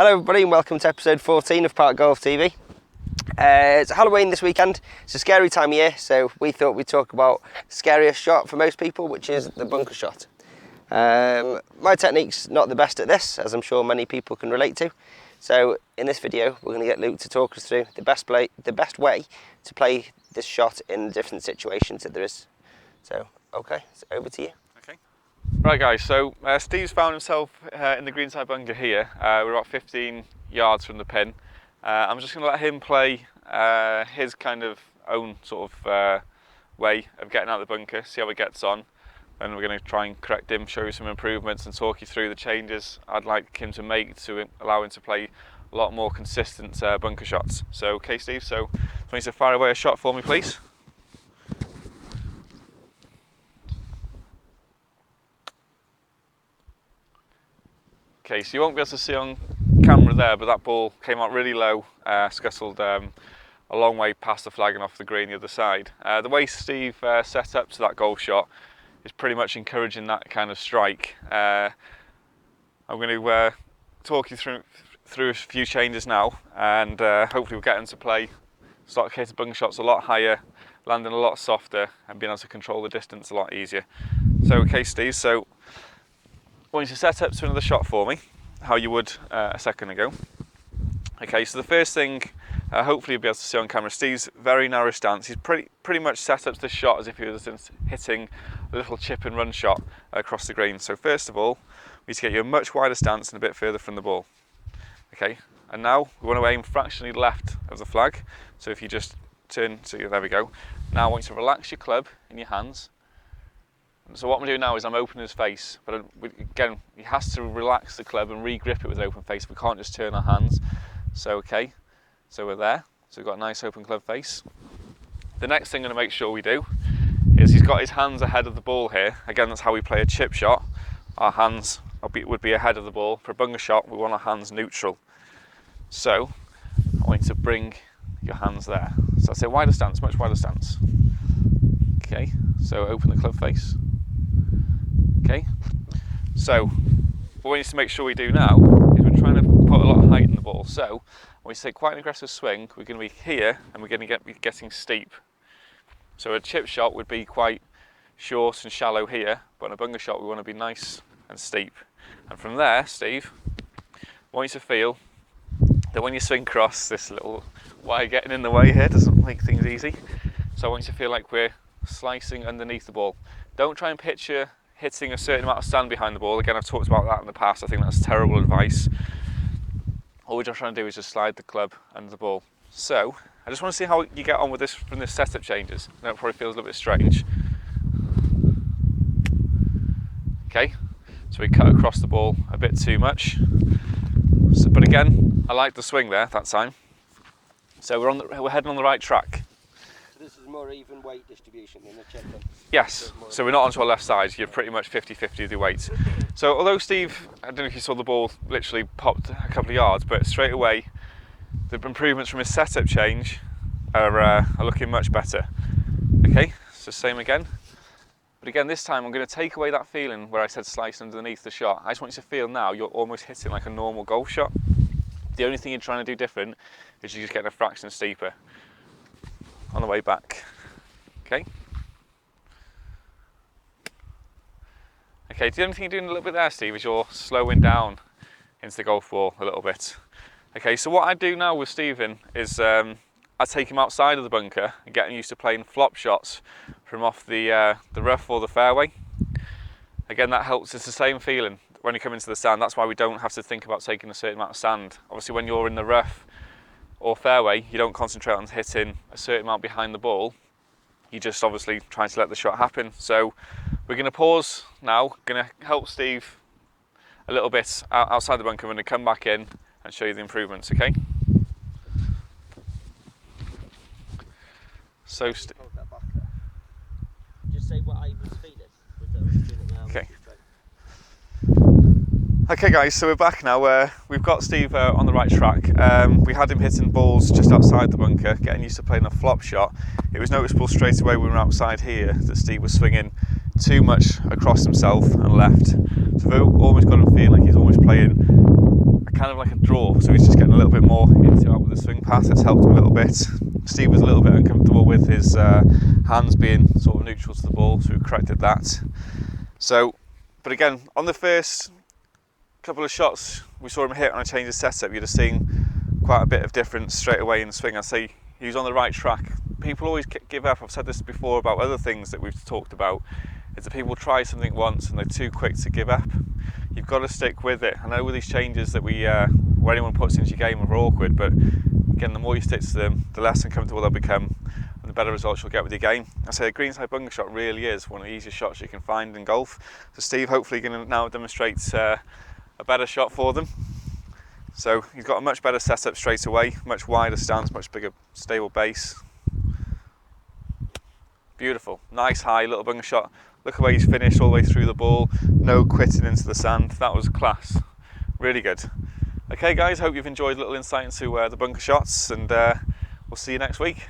Hello everybody and welcome to episode 14 of ParkGolfTV. It's Halloween this weekend. It's a scary time of year, so we thought we'd talk about the scariest shot for most people, which is the bunker shot. My technique's not the best at this, as I'm sure many people can relate to. So in this video, we're going to get Luke to talk us through the best way to play this shot in the different situations that there is. So, okay, so over to you. Okay. Right guys, so Steve's found himself in the greenside bunker here. We're about 15 yards from the pin. I'm just going to let him play his kind of own sort of way of getting out of the bunker, see how he gets on. Then we're going to try and correct him, show you some improvements and talk you through the changes I'd like him to make to allow him to play a lot more consistent bunker shots. So, okay Steve, so please fire away a shot for me please. Okay, so you won't be able to see on camera there, but that ball came out really low, scuttled a long way past the flag and off the green the other side. The way Steve set up to that golf shot is pretty much encouraging that kind of strike. I'm going to talk you through a few changes now, and hopefully we'll get him to play, start hitting bunker shots a lot higher, landing a lot softer, and being able to control the distance a lot easier. So, okay Steve, so I want you to set up to another shot for me, how you would a second ago. Okay, so the first thing, hopefully you'll be able to see on camera, Steve's very narrow stance. He's pretty much set up to this shot as if he was hitting a little chip and run shot across the green. So first of all, we need to get you a much wider stance and a bit further from the ball. Okay, and now we want to aim fractionally left of the flag. So if you just turn, so there we go. Now I want you to relax your club in your hands. So what I'm doing now is I'm opening his face, but again, he has to relax the club and re-grip it with open face. We can't just turn our hands. So okay, so we're there. So we've got a nice open club face. The next thing I'm going to make sure we do is he's got his hands ahead of the ball here. Again, that's how we play a chip shot. Our hands would be ahead of the ball. For a bunker shot, we want our hands neutral. So I want you to bring your hands there. So I say wider stance, much wider stance. Okay, so open the club face. Okay, so what we need to make sure we do now is we're trying to put a lot of height in the ball. So when we take quite an aggressive swing, we're going to be here and we're going to be getting steep. So a chip shot would be quite short and shallow here, but in a bunker shot we want to be nice and steep. And from there, Steve, I want you to feel that when you swing across, this little wire getting in the way here doesn't make things easy. So I want you to feel like we're slicing underneath the ball. Don't try and picture hitting a certain amount of stand behind the ball. Again, I've talked about that in the past. I think that's terrible advice. All we're just trying to do is just slide the club under the ball. So I just want to see how you get on with this from the setup changes. I know it probably feels a little bit strange. Okay, so we cut across the ball a bit too much. So, but again, I like the swing there that time. So we're heading on the right track. This is more even weight distribution in the chip then? Yes, so we're not onto our left side, you're pretty much 50-50 with your weight. So although Steve, I don't know if you saw the ball literally popped a couple of yards, but straight away the improvements from his setup change are looking much better. Okay, so same again. But again, this time I'm going to take away that feeling where I said slice underneath the shot. I just want you to feel now you're almost hitting like a normal golf shot. The only thing you're trying to do different is you're just getting a fraction steeper on the way back. Okay. Okay, the only thing you're doing a little bit there, Steve, is you're slowing down into the golf ball a little bit. Okay, so what I do now with Stephen is I take him outside of the bunker and get him used to playing flop shots from off the rough or the fairway. Again, that helps. It's the same feeling when you come into the sand. That's why we don't have to think about taking a certain amount of sand. Obviously, when you're in the rough or fairway, you don't concentrate on hitting a certain amount behind the ball. You just obviously trying to let the shot happen. So we're going to pause now, going to help Steve a little bit outside the bunker. I'm going to come back in and show you the improvements, okay? So hold that back there. Just say what I was feeling. Okay. Okay guys, so we're back now. We've got Steve on the right track. We had him hitting balls just outside the bunker, getting used to playing a flop shot. It was noticeable straight away when we were outside here that Steve was swinging too much across himself and left. So we've almost got him feeling like he's almost playing kind of like a draw, so he's just getting a little bit more into out with the swing path. It's helped him a little bit. Steve was a little bit uncomfortable with his hands being sort of neutral to the ball, so we corrected that. So, but again, on the first couple of shots we saw him hit on a change of setup, you'd have seen quite a bit of difference straight away in the swing. I'd say he was on the right track. People always give up. I've said this before about other things that we've talked about, is that people try something once and they're too quick to give up. You've got to stick with it. I know with these changes that where anyone puts into your game are awkward, but again, the more you stick to them, the less uncomfortable they'll become and the better results you'll get with your game. I say a greenside bunker shot really is one of the easiest shots you can find in golf. So Steve hopefully going to now demonstrate a better shot for them. So he's got a much better setup straight away, much wider stance, much bigger stable base. Beautiful, nice high little bunker shot. Look at where he's finished all the way through the ball, no quitting into the sand. That was class, really good. Okay guys, hope you've enjoyed a little insight into the bunker shots, and we'll see you next week.